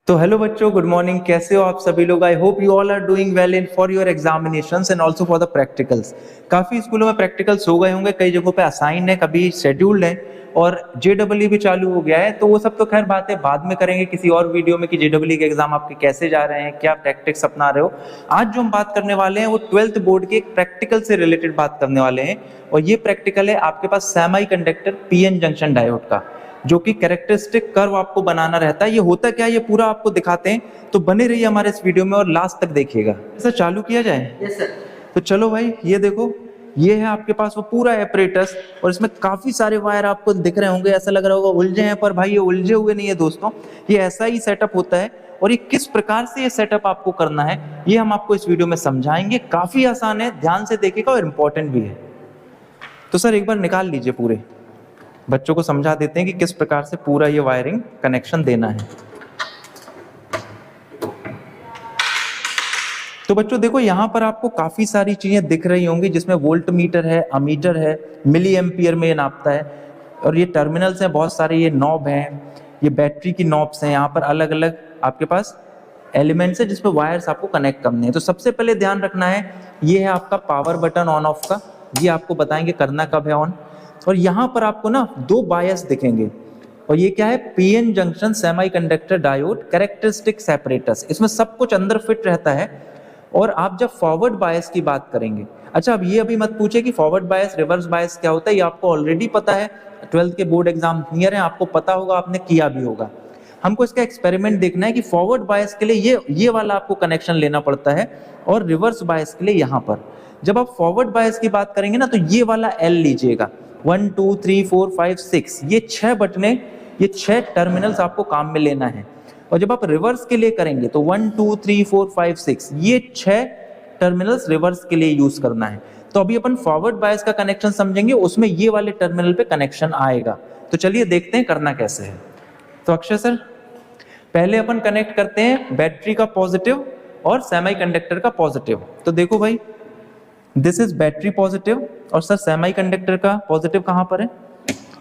तो हेलो बच्चों, good morning. कैसे हो आप सभी लोग? I hope you all are doing well in for your examinations and also for the practicals. काफी स्कूलों में प्रैक्टिकल्स हो गए होंगे, कई जगहों पे असाइन है, कभी शेड्यूल्ड है और जेडब्ल्यू भी चालू हो गया है। तो वो सब तो खैर बातें बाद में करेंगे किसी और वीडियो में कि जेडब्ल्यू के एग्जाम आपके कैसे जा रहे हैं, क्या टैक्टिक्स अपना रहे हो। आज जो हम बात करने वाले हैं वो 12th बोर्ड के एक प्रैक्टिकल से रिलेटेड बात करने वाले हैं और ये प्रैक्टिकल है आपके पास semiconductor PN junction diode का, जो कि कैरेक्टरिस्टिक कर्व आपको बनाना रहता है। ये होता क्या है ये पूरा आपको दिखाते हैं, तो बने रहिए हमारे इस वीडियो में और लास्ट तक देखिएगा। सर चालू किया जाए? Yes sir. तो चलो भाई, ये देखो, ये है आपके पास वो पूरा एपरेटस और इसमें काफी सारे वायर आपको दिख रहे होंगे। ऐसा लग रहा होगा उलझे हैं, पर भाई ये उलझे हुए नहीं है दोस्तों, ये ऐसा ही सेटअप होता है। और ये किस प्रकार से ये सेटअप आपको करना है ये हम आपको इस वीडियो में समझाएंगे। काफी आसान है, ध्यान से देखिएगा और इम्पोर्टेंट भी है। तो सर एक बार निकाल लीजिए, पूरे बच्चों को समझा देते हैं कि किस प्रकार से पूरा ये वायरिंग कनेक्शन देना है। तो बच्चों देखो, यहाँ पर आपको काफी सारी चीजें दिख रही होंगी, जिसमें वोल्ट मीटर है, अमीटर है, मिली एम्पियर में ये नापता है और ये टर्मिनल्स हैं बहुत सारे, ये नॉब हैं, ये बैटरी की नॉब्स हैं। यहाँ पर अलग अलग आपके पास एलिमेंट्स है जिसमें वायर्स आपको कनेक्ट करने हैं। तो सबसे पहले ध्यान रखना है, ये है आपका पावर बटन ऑन ऑफ का, ये आपको बताएंगे करना कब है ऑन। और यहाँ पर आपको ना दो बायस दिखेंगे और ये क्या है, PN junction semiconductor diode characteristic separators. इसमें सब कुछ अंदर फिट रहता है। और आप जब फॉरवर्ड बायस की बात करेंगे, अच्छा अब ये अभी मत पूछे कि फॉरवर्ड बायस रिवर्स बायस क्या होता है, ये आपको ऑलरेडी पता है, 12th के बोर्ड एग्जाम नियर है, आपको पता होगा, आपने किया भी होगा। हमको इसका एक्सपेरिमेंट देखना है कि फॉरवर्ड बायस के लिए ये वाला आपको कनेक्शन लेना पड़ता है और रिवर्स बायस के लिए यहाँ पर। जब आप फॉरवर्ड बायस की बात करेंगे ना, तो ये वाला एल लीजिएगा, 1 2 3 4 5 6, ये 6 बटने, ये 6 टर्मिनल्स आपको काम में लेना है। और जब आप रिवर्स के लिए करेंगे तो 1 2 3 4 5 6, ये 6 टर्मिनल्स रिवर्स के लिए यूज करना है। तो अभी अपन फॉरवर्ड बायस का कनेक्शन समझेंगे, उसमें ये वाले टर्मिनल पे कनेक्शन आएगा। तो चलिए देखते हैं करना कैसे है। तो अक्षय सर, पहले अपन कनेक्ट करते हैं बैटरी का पॉजिटिव और सेमीकंडक्टर का पॉजिटिव। तो देखो भाई, दिस इज बैटरी पॉजिटिव और सर सेमीकंडक्टर का पॉजिटिव कहां पर है?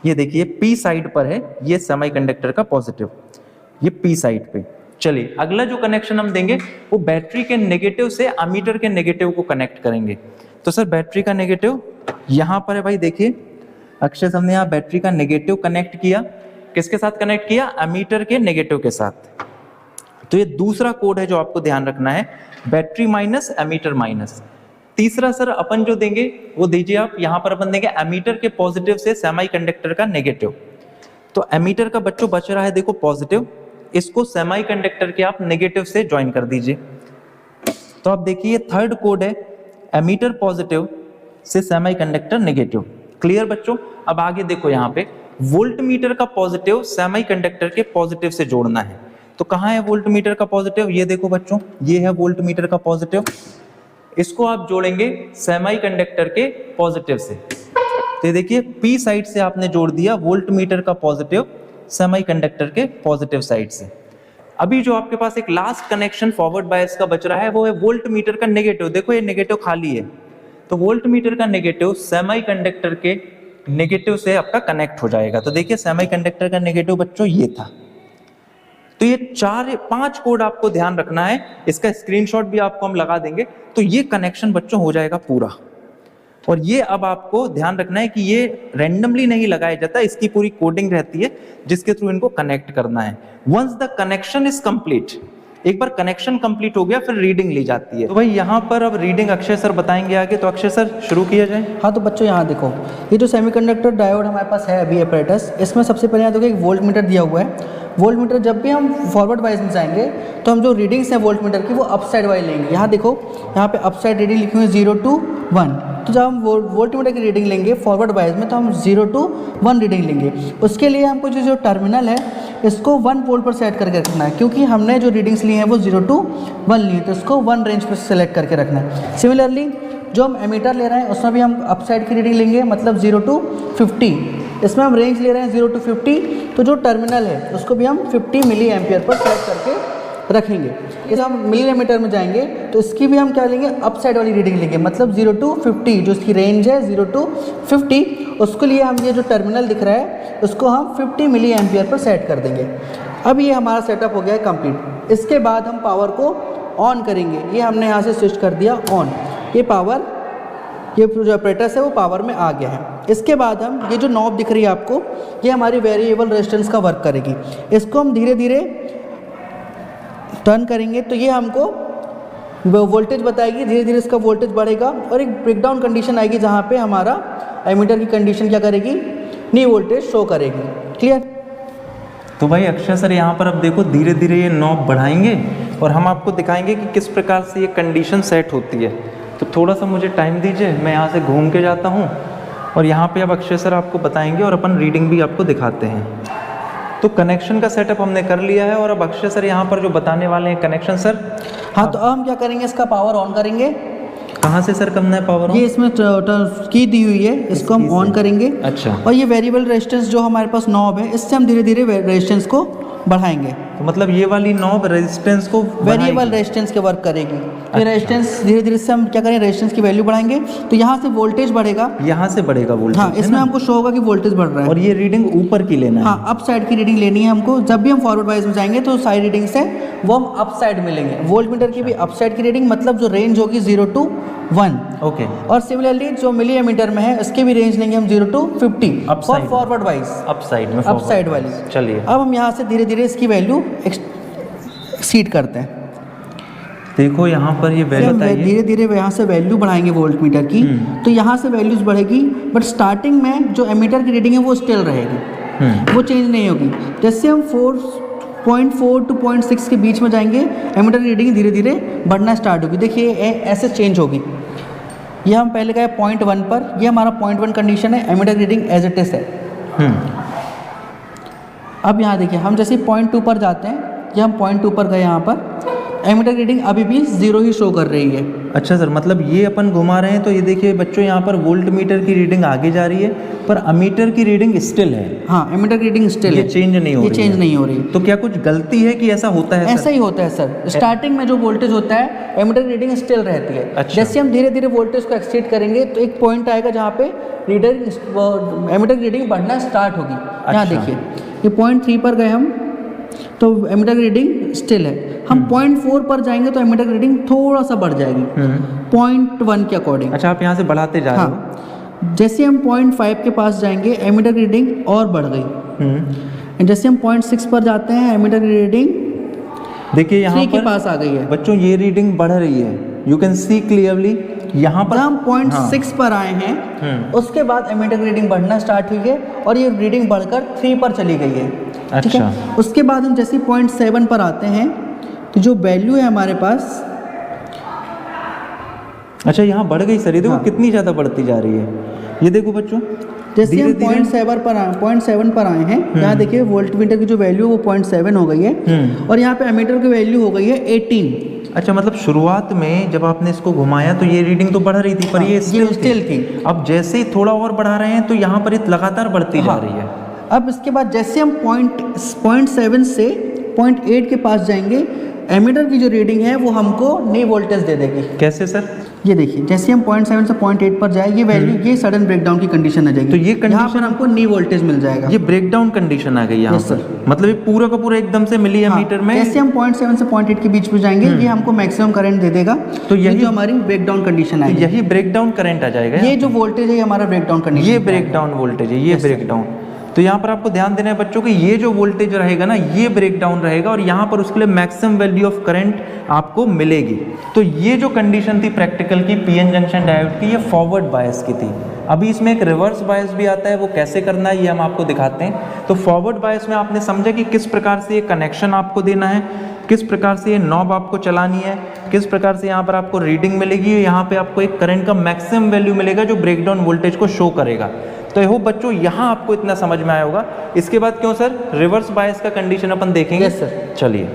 ये देखिए पी साइड पर है, ये सेमीकंडक्टर का पॉजिटिव, ये पी साइड पे। चलिए अगला जो कनेक्शन हम देंगे वो बैटरी के नेगेटिव से अमीटर के नेगेटिव को कनेक्ट करेंगे। तो सर बैटरी का नेगेटिव यहां पर है भाई, देखिए अक्षय हमने यहाँ बैटरी का नेगेटिव कनेक्ट किया, किसके साथ कनेक्ट किया? अमीटर के नेगेटिव के साथ। तो ये दूसरा कोड है जो आपको ध्यान रखना है, बैटरी माइनस अमीटर माइनस। तीसरा सर अपन जो देंगे वो दीजिए आप, यहां पर अपन देंगे अमीटर के पॉजिटिव से सेमीकंडक्टर का नेगेटिव। तो अमीटर का बच्चों बच रहा है देखो पॉजिटिव, इसको सेमीकंडक्टर के आप नेगेटिव से ज्वाइन कर दीजिए। तो आप देखिए थर्ड कोड है अमीटर पॉजिटिव से सेमीकंडक्टर नेगेटिव। क्लियर बच्चों? अब आगे देखो, यहाँ पे वोल्ट मीटर का पॉजिटिव सेमीकंडक्टर के पॉजिटिव से जोड़ना है। तो कहाँ है वोल्ट मीटर का पॉजिटिव? ये देखो बच्चों, ये है वोल्ट मीटर का पॉजिटिव, इसको आप जोड़ेंगे सेमीकंडक्टर के पॉजिटिव से। तो देखिए पी साइड से आपने जोड़ दिया वोल्ट मीटर का पॉजिटिव सेमीकंडक्टर के पॉजिटिव साइड से। अभी जो आपके पास एक लास्ट कनेक्शन फॉरवर्ड बायस का बच रहा है वो है वोल्ट मीटर का नेगेटिव। देखो ये नेगेटिव खाली है, तो वोल्ट मीटर का नेगेटिव सेमीकंडक्टर के नेगेटिव से आपका कनेक्ट हो जाएगा। तो देखिए सेमीकंडक्टर का नेगेटिव बच्चों ये था। तो ये 4-5 कोड आपको ध्यान रखना है, इसका स्क्रीनशॉट भी आपको हम लगा देंगे। तो ये कनेक्शन बच्चों हो जाएगा पूरा। और ये अब आपको ध्यान रखना है कि ये रैंडमली नहीं लगाया जाता, इसकी पूरी कोडिंग रहती है जिसके थ्रू इनको कनेक्ट करना है। Once the connection is complete, एक बार कनेक्शन कंप्लीट हो गया फिर रीडिंग ली जाती है। तो भाई यहाँ पर अब रीडिंग अक्षय सर बताएंगे आगे। तो अक्षय सर शुरू किया जाए। हाँ तो बच्चों यहाँ देखो, ये जो सेमीकंडक्टर डायोड हमारे पास है अभी एपरेटस, इसमें सबसे पहले यहाँ देखो एक वोल्ट मीटर दिया हुआ है। वोल्ट मीटर जब भी हम फॉरवर्ड वाइज में जाएंगे तो हम जो रीडिंग्स हैं वोल्ट मीटर की वो अप साइड वाइज लेंगे। यहाँ देखो, यहाँ पे अप साइड रीडिंग लिखी हुई है 0 to 1। तो जब हम वोल्ट मीटर की रीडिंग लेंगे फॉरवर्ड वाइज में तो हम 0 to 1 रीडिंग लेंगे। उसके लिए हमको जो टर्मिनल है इसको 1 वोल्ट पर सेट करके रखना है, क्योंकि हमने जो रीडिंग्स ली हैं वो 0 to 1 ली, तो इसको 1 रेंज पर सेलेक्ट करके रखना है। सिमिलरली जो हम एमीटर ले रहे हैं उसमें भी हम अप साइड की रीडिंग लेंगे, मतलब 0 to 50। इसमें हम रेंज ले रहे हैं 0 to 50, तो जो टर्मिनल है उसको भी हम 50 मिली एम्पियर पर सेलेक्ट करके रखेंगे। जब हम मिलीमीटर में जाएंगे तो इसकी भी हम क्या लेंगे, अप साइड वाली रीडिंग लेंगे, मतलब 0 to 50 जो इसकी रेंज है 0 to 50, उसके लिए हम ये जो टर्मिनल दिख रहा है उसको हम 50 मिली एम्पियर पर सेट कर देंगे। अब ये हमारा सेटअप हो गया है कंप्लीट। इसके बाद हम पावर को ऑन करेंगे। ये हमने यहाँ से स्विच कर दिया ऑन, ये पावर, ये जो ऑपरेटर्स है वो पावर में आ गया है। इसके बाद हम ये जो नॉब दिख रही है आपको, ये हमारी वेरिएबल रेजिस्टेंस का वर्क करेगी। इसको हम धीरे धीरे टर्न करेंगे तो ये हमको वोल्टेज बताएगी, धीरे धीरे इसका वोल्टेज बढ़ेगा और एक ब्रेकडाउन कंडीशन आएगी जहाँ पे हमारा एमीटर की कंडीशन क्या करेगी, नी वोल्टेज शो करेगी। क्लियर? तो भाई अक्षय सर यहाँ पर अब देखो धीरे धीरे ये नॉब बढ़ाएंगे और हम आपको दिखाएंगे कि किस प्रकार से ये कंडीशन सेट होती है। तो थोड़ा सा मुझे टाइम दीजिए, मैं यहाँ से घूम के जाता हूँ और यहाँ पे अब अक्षय सर आपको बताएंगे और अपन रीडिंग भी आपको दिखाते हैं। तो कनेक्शन का सेटअप हमने कर लिया है और अब अक्षय सर यहाँ पर जो बताने वाले हैं कनेक्शन सर। हाँ, तो अब हम क्या करेंगे, इसका पावर ऑन करेंगे। कहाँ से सर करना है पावर ऑन? ये इसमें की दी हुई है, इसको हम ऑन करेंगे। अच्छा। और ये वेरिएबल रेजिस्टेंस जो हमारे पास नॉब है, इससे हम धीरे धीरे रेजिस्टेंस को बढ़ाएंगे। तो मतलब ये वाली नॉब रेजिस्टेंस को वेरिएबल रेजिस्टेंस के वर्क करेगी। ये रेजिस्टेंस धीरे धीरे से हम क्या करेंगे, रेजिस्टेंस की वैल्यू बढ़ाएंगे तो यहाँ से वोल्टेज बढ़ेगा, यहाँ से बढ़ेगा वोल्टेज। हाँ, इसमें हमको शो होगा कि वोल्टेज बढ़ रहा है। और ये रीडिंग ऊपर की लेना है। हाँ, अप साइड की रीडिंग लेनी है हमको। जब भी हम फॉरवर्ड वाइज में जाएंगे तो साइड रीडिंग से वो हम अप साइड मिलेंगे। वोल्ट मीटर की भी अप साइड की रीडिंग, मतलब जो रेंज होगी 0 to 1। ओके। और सिमिलरली जो मिली एमीटर में है उसके भी रेंज लेंगे हम 0 to 50 for forward wise, up side में, अप साइड वाली। चलिए अब हम यहाँ से धीरे धीरे इसकी वैल्यू एक्सीड करते हैं। देखो यहाँ पर ये वैल्यू बताइए, धीरे धीरे यहाँ से वैल्यू बढ़ाएंगे वोल्ट मीटर की, तो यहाँ से वैल्यूज बढ़ेगी, बट स्टार्टिंग में जो एमीटर की रीडिंग है वो स्टिल रहेगी, वो चेंज नहीं होगी। जैसे हम 4.4 to 0.6 के बीच में जाएंगे, एमीटर की रीडिंग धीरे धीरे बढ़ना स्टार्ट होगी। देखिए ऐसे चेंज होगी। ये हम पहले गए 0.1 पर, ये हमारा 0.1 कंडीशन है, एमीटर की रीडिंग एज इट इज है। अब यहाँ देखिए हम जैसे 0.2 पर जाते हैं, ये हम 0.2 पर गए, यहाँ पर एमीटर की रीडिंग अभी भी 0 ही शो कर रही है। अच्छा सर, मतलब ये अपन घुमा रहे हैं तो ये देखिए बच्चों यहाँ पर वोल्ट मीटर की रीडिंग आगे जा रही है पर अमीटर की रीडिंग स्टिल है। हाँ, एमीटर की रीडिंग स्टिल है, ये चेंज नहीं हो रही, ये चेंज नहीं हो रही। तो क्या कुछ गलती है कि ऐसा होता है? ऐसा ही होता है सर। स्टार्टिंग में जो वोल्टेज होता है एमीटर की रीडिंग स्टिल रहती है। अच्छा। जैसे हम धीरे धीरे वोल्टेज को एक्सीड करेंगे तो एक पॉइंट आएगा जहाँ पे एमीटर की रीडिंग बढ़ना स्टार्ट होगी। यहाँ देखिए ये 0.3 पर गए हम तो एमीटर की रीडिंग स्टिल है। हम 0.4 पर जाएंगे तो एमीटर की रीडिंग थोड़ा सा बढ़ जाएगी 0.1 के अकॉर्डिंग। अच्छा, आप यहाँ से बढ़ाते जा रहे हो। जैसे हम 0.5 के पास जाएंगे एमीटर की रीडिंग और बढ़ गई। जैसे हम 0.6 पर जाते हैं एमीटर की रीडिंग देखिए यहाँ 3 के पास आ गई है। बच्चों ये रीडिंग बढ़ रही है, यू कैन सी क्लियरली। यहाँ पर हम 0.6 पर आए हैं, उसके बाद एमीटर की रीडिंग बढ़ना स्टार्ट हुई है और ये रीडिंग बढ़कर 3 पर चली गई है। ठीक है। उसके बाद हम जैसे 0.7 पर आते हैं तो जो वैल्यू है हमारे पास, अच्छा यहाँ बढ़ गई सर, ये देखो कितनी ज़्यादा बढ़ती जा रही है। ये देखो बच्चों, जैसे हम 0.7 पर आए हैं, यहाँ देखिए वोल्ट मीटर की जो वैल्यू वो 0.7 हो गई है और यहाँ पे एमीटर की वैल्यू हो गई है 18। अच्छा, मतलब शुरुआत में जब आपने इसको घुमाया तो ये रीडिंग तो बढ़ रही थी पर ये स्टिल थी। अब जैसे ही थोड़ा और बढ़ा रहे हैं तो यहाँ पर ये लगातार बढ़ती जा रही है। अब इसके बाद जैसे हम 0.7 से 0.8 के पास जाएंगे, एमीटर की जो रीडिंग है वो हमको नई वोल्टेज दे देगी। कैसे सर? ये देखिए जैसे हम 0.7 से 0.8 पर जाए, ये वैल्यू ये सडन ब्रेकडाउन की कंडीशन आ जाएगी। तो ये यहाँ पर हमको नई वोल्टेज मिल जाएगा। ये ब्रेकडाउन कंडीशन आ गई यहाँ पर, मतलब ये पूरा का पूरा एकदम से मिली एमीटर में। जैसे हम 0.7 से 0.8 के बीच में जाएंगे, ये हमको मैक्सिमम करंट दे देगा। तो यही जो हमारी ब्रेकडाउन कंडीशन है, यही ब्रेकडाउन करंट आ जाएगा। ये जो वोल्टेज है हमारा ब्रेकडाउन कंडीशन, ये ब्रेकडाउन वोल्टेज है, ये ब्रेकडाउन। तो यहाँ पर आपको ध्यान देना है बच्चों कि ये जो वोल्टेज रहेगा ना, ये ब्रेकडाउन रहेगा और यहाँ पर उसके लिए मैक्सिमम वैल्यू ऑफ करंट आपको मिलेगी। तो ये जो कंडीशन थी प्रैक्टिकल की पीएन जंक्शन डायोड की, ये फॉरवर्ड बायस की थी। अभी इसमें एक रिवर्स बायस भी आता है, वो कैसे करना है ये हम आपको दिखाते हैं। तो फॉरवर्ड बायस में आपने समझा कि किस प्रकार से ये कनेक्शन आपको देना है, किस प्रकार से ये नॉब आपको चलानी है, किस प्रकार से यहाँ पर आपको रीडिंग मिलेगी, यहाँ पे आपको एक करंट का मैक्सिमम वैल्यू मिलेगा जो ब्रेकडाउन वोल्टेज को शो करेगा। तो ये हो बच्चों, यहाँ आपको इतना समझ में आया होगा। इसके बाद क्यों सर रिवर्स बायस का कंडीशन अपन देखेंगे। Yes sir. चलिए,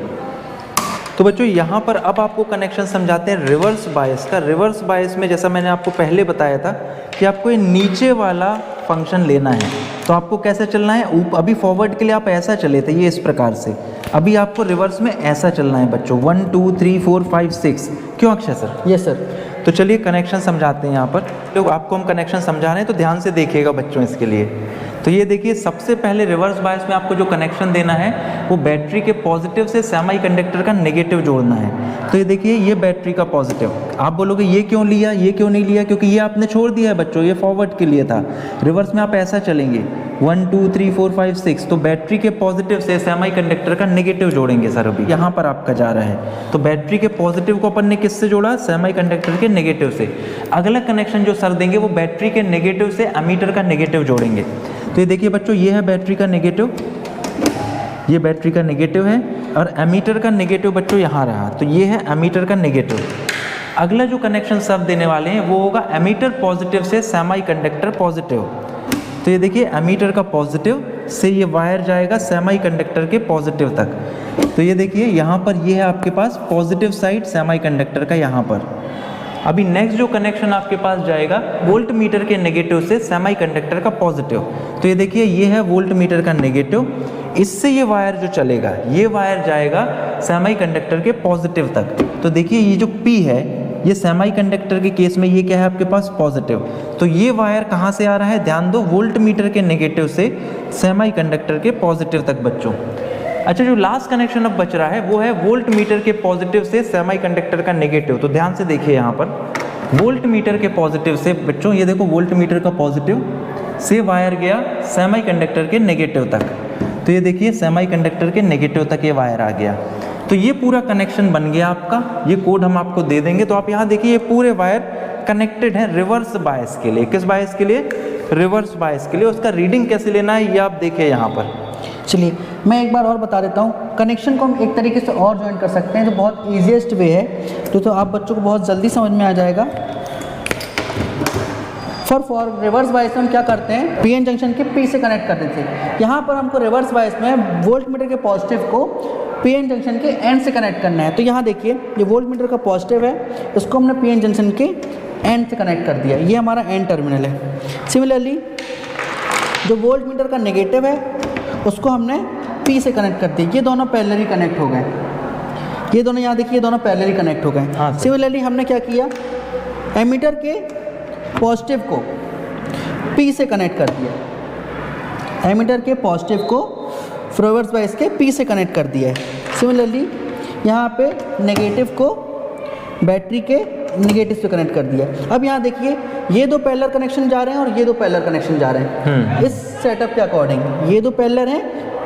तो बच्चों यहाँ पर अब आपको कनेक्शन समझाते हैं रिवर्स बायस का। रिवर्स बायस में जैसा मैंने आपको पहले बताया था कि आपको ये नीचे वाला फंक्शन लेना है। तो आपको कैसे चलना है, अभी फॉरवर्ड के लिए आप ऐसा चले थे, ये इस प्रकार से। अभी आपको रिवर्स में ऐसा चलना है बच्चों, 1 2 3 4 5 6। क्यों अक्षय सर? Yes sir. तो चलिए कनेक्शन समझाते हैं यहाँ पर। लोग आपको हम कनेक्शन समझा रहे हैं तो ध्यान से देखिएगा बच्चों इसके लिए। तो ये देखिए सबसे पहले रिवर्स बायस में आपको जो कनेक्शन देना है वो बैटरी के पॉजिटिव से सेमीकंडक्टर का नेगेटिव जोड़ना है। तो ये देखिए ये बैटरी का पॉजिटिव। आप बोलोगे ये क्यों लिया, ये क्यों नहीं लिया, क्योंकि ये आपने छोड़ दिया है बच्चों, ये फॉरवर्ड के लिए था। रिवर्स में आप ऐसा चलेंगे 1 2 3 4 5 6, तो बैटरी के पॉजिटिव से सेमीकंडक्टर का नेगेटिव जोड़ेंगे सर। अभी यहाँ पर आपका जा रहा है, तो बैटरी के पॉजिटिव को अपन ने किससे जोड़ा, सेमीकंडक्टर के नेगेटिव से। अगला कनेक्शन जो सर देंगे वो बैटरी के नेगेटिव से एमीटर का नेगेटिव जोड़ेंगे। तो ये देखिए बच्चों, ये है बैटरी का नेगेटिव, ये बैटरी का नेगेटिव है, और एमीटर का नेगेटिव बच्चों यहाँ रहा, तो ये है एमीटर का नेगेटिव। अगला जो कनेक्शन सब देने वाले हैं वो होगा एमीटर पॉजिटिव से सेमीकंडक्टर पॉजिटिव। तो ये देखिए एमीटर का पॉजिटिव से ये वायर जाएगा सेमीकंडक्टर के पॉजिटिव तक। तो ये देखिए यहाँ पर ये है आपके पास पॉजिटिव साइड सेमीकंडक्टर का यहाँ पर। अभी नेक्स्ट जो कनेक्शन आपके पास जाएगा वोल्ट मीटर के नेगेटिव से सेमीकंडक्टर का पॉजिटिव। तो ये देखिए ये है वोल्ट मीटर का नेगेटिव, इससे ये वायर जो चलेगा ये वायर जाएगा सेमीकंडक्टर के पॉजिटिव तक। तो देखिए ये जो P है ये सेमीकंडक्टर के केस में ये क्या है आपके पास पॉजिटिव। तो ये वायर कहाँ से आ रहा है, ध्यान दो, वोल्ट मीटर के नेगेटिव से सेमीकंडक्टर के पॉजिटिव तक बच्चों। अच्छा, जो लास्ट कनेक्शन अब बच रहा है वो है वोल्ट मीटर के पॉजिटिव से सेमीकंडक्टर का नेगेटिव। तो ध्यान से देखिए यहाँ पर वोल्ट मीटर के पॉजिटिव से बच्चों, ये देखो वोल्ट मीटर का पॉजिटिव से वायर गया सेमीकंडक्टर के नेगेटिव तक। तो ये देखिए सेमीकंडक्टर के नेगेटिव तक ये वायर आ गया। तो ये पूरा कनेक्शन बन गया आपका, ये कोड हम आपको दे देंगे। तो आप यहाँ देखिए ये पूरे वायर कनेक्टेड हैं रिवर्स बायस के लिए। किस बायस के लिए, रिवर्स बायस के लिए। उसका रीडिंग कैसे लेना है ये आप देखिए यहाँ पर। चलिए मैं एक बार और बता देता हूँ, कनेक्शन को हम एक तरीके से और ज्वाइन कर सकते हैं जो बहुत ईजीएस्ट वे है, तो आप बच्चों को बहुत जल्दी समझ में आ जाएगा। फॉर रिवर्स बायस में हम क्या करते हैं, पीएन जंक्शन के पी से कनेक्ट कर देते हैं। यहाँ पर हमको रिवर्स बायस में वोल्ट मीटर के पॉजिटिव को पीएन जंक्शन के एंड से कनेक्ट करना है। तो यहाँ देखिए ये वोल्ट मीटर का पॉजिटिव है, इसको हमने पीएन जंक्शन के एंड से कनेक्ट कर दिया, ये हमारा एंड टर्मिनल है। सिमिलरली जो वोल्ट मीटर का नेगेटिव है उसको हमने पी से कनेक्ट कर दिया, ये दोनों पैरेलली कनेक्ट हो गए। ये दोनों यहाँ देखिए, ये दोनों पैरेलली कनेक्ट हो गए। सिमिलरली हमने क्या किया, एमीटर के पॉजिटिव को पी से कनेक्ट कर दिया, एमीटर के पॉजिटिव को रिवर्स बायस के पी से कनेक्ट कर दिया है। सिमिलरली यहाँ पे नेगेटिव को बैटरी के नेगेटिव से कनेक्ट कर दिया। अब यहाँ देखिए ये दो पैरेलल कनेक्शन जा रहे हैं और ये दो पैरेलल कनेक्शन जा रहे हैं। इस सेटअप के अकॉर्डिंग ये दो पैरेलल हैं,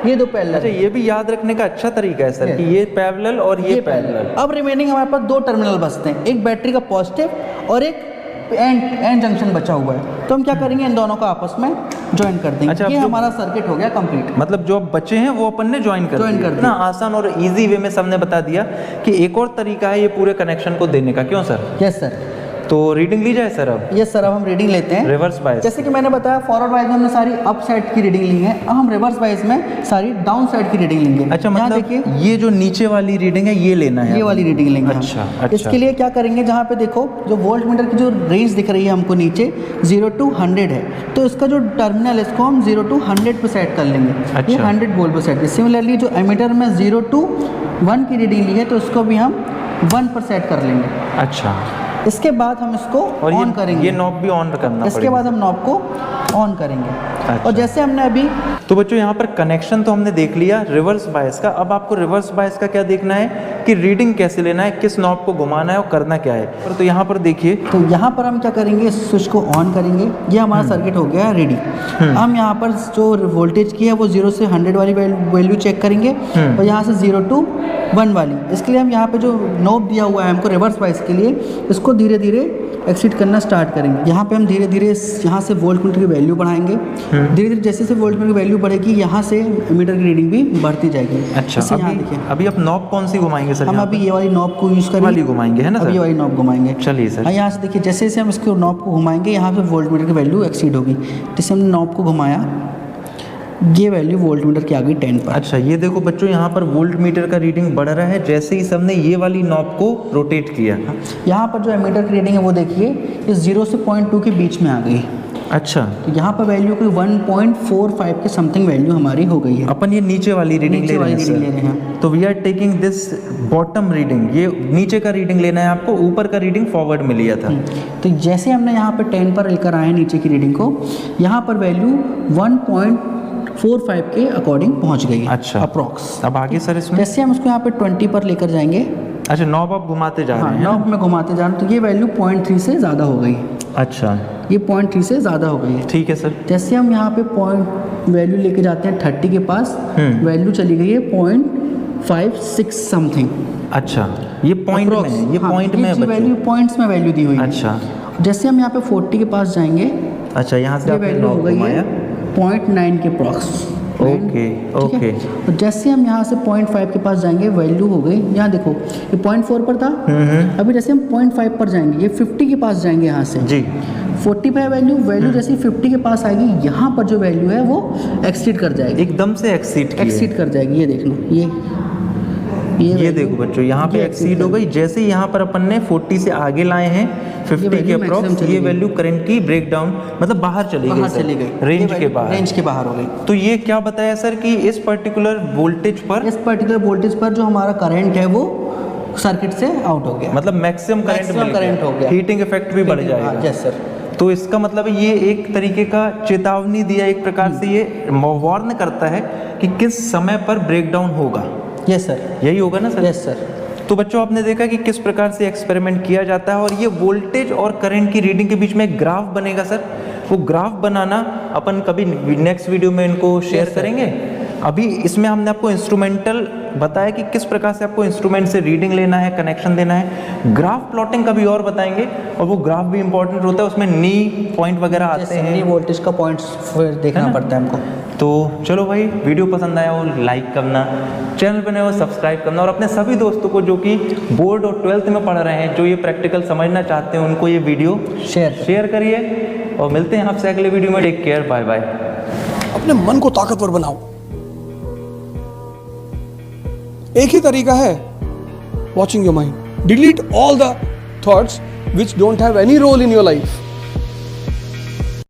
ये दो पैरेलल। अच्छा, ये भी याद रखने का अच्छा तरीका है सर कि ये पैरेलल और ये पैरेलल। अब रिमेनिंग हमारे पास दो टर्मिनल बचते हैं, एक बैटरी का पॉजिटिव और एक एंड जंक्शन बचा हुआ है। तो हम क्या करेंगे, इन दोनों को आपस में ज्वाइन कर देंगे। अच्छा, ये हमारा सर्किट हो गया कंप्लीट। मतलब जो बचे हैं वो अपन ने ज्वाइन कर दिया। इतना आसान और इजी वे में सबने बता दिया कि एक और तरीका है ये पूरे कनेक्शन को देने का। क्यों सर? Yes sir. तो रीडिंग ली जाए सर अब? यस सर, अब हम रीडिंग लेते हैं रिवर्स बायस। जैसे कि मैंने बताया फॉरवर्ड बायस में हमने सारी अप साइड की रीडिंग ली है, अब हम रिवर्स बायस में सारी डाउन साइड की रीडिंग लेंगे। अच्छा, मतलब देखिए ये जो नीचे वाली रीडिंग है ये लेना है, ये वाली रीडिंग लेंगे। अच्छा। इसके लिए क्या करेंगे, जहाँ पे देखो जो वोल्ट मीटर की जो रेंज दिख रही है हमको नीचे 0 to 100 है, तो इसका जो टर्मिनल है इसको हम 0 to 100 पे सेट कर लेंगे। ये 100 वोल्ट पे सेट है। सिमिलरली जो एमीटर में 0 to 1 की रीडिंग ली है तो इसको भी हम 1 पर सेट कर लेंगे। अच्छा, इसके बाद हम इसको ऑन करेंगे। ये नॉब भी ऑन करना पड़ेगा। इसके बाद हम नॉब को ऑन करेंगे। अच्छा। और जैसे हमने अभी तो बच्चों यहाँ पर कनेक्शन तो हमने देख लिया रिवर्स बायस का। अब आपको रिवर्स बायस का क्या देखना है कि रीडिंग कैसे लेना है, किस नॉब को घुमाना है और करना क्या है। तो यहाँ पर देखिए, तो यहाँ पर हम क्या करेंगे, स्विच को ऑन करेंगे। ये हमारा सर्किट हो गया रेडी। हम यहाँ पर जो वोल्टेज की है वो 0 से 100 वाली वैल्यू चेक करेंगे और यहाँ से 0 to 1 वाली। इसके लिए हम यहाँ पे जो नॉब दिया हुआ है हमको रिवर्स बायस के लिए, इसको धीरे धीरे एक्सीड करना स्टार्ट करेंगे। यहाँ पे हम धीरे धीरे यहाँ से वोल्ट मीटर की वैल्यू बढ़ाएंगे। धीरे धीरे जैसे जैसे वोल्ट मीटर की वैल्यू बढ़ेगी यहाँ से मीटर की रीडिंग भी बढ़ती जाएगी। अच्छा, यहाँ देखिए अभी आप नॉब कौन सी घुमाएंगे सर? हम अभी ये वाली नॉब को यूज़ करेंगे, वाली घुमाएंगे है ना सर? ये वाली नॉब घुमाएंगे। चलिए सर। यहाँ से देखिए जैसे जैसे हम इसको नॉब को घुमाएंगे यहाँ पे वोल्ट मीटर की वैल्यू एक्सीड होगी। जैसे हमने नॉब को घुमाया ये वैल्यू वोल्ट मीटर की आ गई 10 पर। अच्छा, ये देखो बच्चों यहाँ पर वोल्ट मीटर का रीडिंग बढ़ रहा है जैसे ही सबने ये वाली नॉब को रोटेट किया। यहाँ पर जो एमीटर की रीडिंग है वो देखिए इस 0 से 0.2 के बीच में आ गई। अच्छा, तो यहाँ पर वैल्यू कोई 1.45 के समथिंग वैल्यू हमारी हो गई है। अपन ये नीचे वाली रीडिंग नीचे ले रहे वाली हैं रीडिंग ले सर। रहे हैं। तो we are taking this bottom reading, ये नीचे का रीडिंग लेना है आपको, ऊपर का रीडिंग फॉरवर्ड में लिया था। तो जैसे हमने यहाँ पे 10 पर लेकर आए हैं नीचे की रीडिंग को, यहाँ पर वैल्यू 1.45 के अकॉर्डिंग पहुँच गई है। अच्छा, अप्रॉक्स। अब आगे सर इसमें, जैसे हम इसको यहाँ पे 20 पर लेकर जाएंगे, अच्छा नॉब आप घुमाते जा हाँ रहे हैं। नॉब में घुमाते जा रहे हैं, तो ये वैल्यू 0.3 से ज़्यादा हो गई। अच्छा, ये 0.3 से ज़्यादा हो गई है। ठीक है सर। जैसे हम यहाँ पे पॉइंट वैल्यू लेके जाते हैं 30 के पास, वैल्यू चली गई है 0.56 समथिंग। अच्छा, ये पॉइंट में है, ये पॉइंट में है बच्चों। वैल्यू पॉइंट्स में वैल्यू दी हुई है। अच्छा, जैसे हम यहाँ पे 40 के पास जाएंगे, अच्छा यहाँ से ये आपने वैल्यू हो नॉब गई है घुमाया। 0.9 के अप्रॉक्स। Okay okay. तो जैसे हम यहाँ से 0.5 के पास जाएंगे, वैल्यू हो गई, यहाँ देखो ये 0.4 पर था, अभी जैसे हम 0.5 पर जाएंगे, ये 50 के पास जाएंगे यहाँ से जी, 45 वैल्यू जैसे 50 के पास आएगी, यहाँ पर जो वैल्यू है वो एक्सीड कर जाएगी, एकदम से एक्सीड कर जाएगी। ये देख लो, ये value- देखो बच्चों, यहाँ पे ये एक्सीड हो गई। जैसे यहाँ पर अपन ने 40 से आगे लाए हैं 50 के value maximum अप्रॉक्स, चली ये गई। वैल्यू करंट की ब्रेकडाउन मतलब बाहर चली गई सर, रेंज के बाहर। रेंज के बाहर हो गई। तो ये क्या बताया सर कि इस पर्टिकुलर वोल्टेज पर, इस पर्टिकुलर वोल्टेज पर जो हमारा करंट है वो सर्किट से आउट हो गया, मतलब मैक्सिमम करंट हो गया, हीटिंग इफेक्ट भी बढ़ जाएगा। Yes sir. तो इसका मतलब ये एक तरीके का चेतावनी दिया, एक प्रकार से ये वार्न करता है कि किस समय पर ब्रेकडाउन होगा। यस सर, यही होगा ना सर? Yes sir. तो बच्चों आपने देखा कि किस प्रकार से एक्सपेरिमेंट किया जाता है, और ये वोल्टेज और करंट की रीडिंग के बीच में एक ग्राफ बनेगा सर। वो ग्राफ बनाना अपन कभी नेक्स्ट वीडियो में इनको शेयर करेंगे। अभी इसमें हमने आपको इंस्ट्रूमेंटल बताया कि किस प्रकार से आपको इंस्ट्रूमेंट से रीडिंग लेना है, कनेक्शन देना है। ग्राफ प्लॉटिंग कभी और बताएंगे, और वो ग्राफ भी इंपॉर्टेंट होता है, उसमें नी पॉइंट वगैरह आते हैं, वोल्टेज का पॉइंट्स फिर देखना पड़ता है हमको। तो चलो भाई, वीडियो पसंद आया हो लाइक करना, चैनल पर नए हो सब्सक्राइब करना, और अपने सभी दोस्तों को जो कि बोर्ड और 12th में पढ़ रहे हैं, जो ये प्रैक्टिकल समझना चाहते हैं, उनको ये वीडियो शेयर करिए। और मिलते हैं आपसे अगले वीडियो में। Take care, bye bye. अपने मन को ताकतवर बनाओ। एक ही तरीका है, watching your mind. Delete all the thoughts which don't have any role in your life.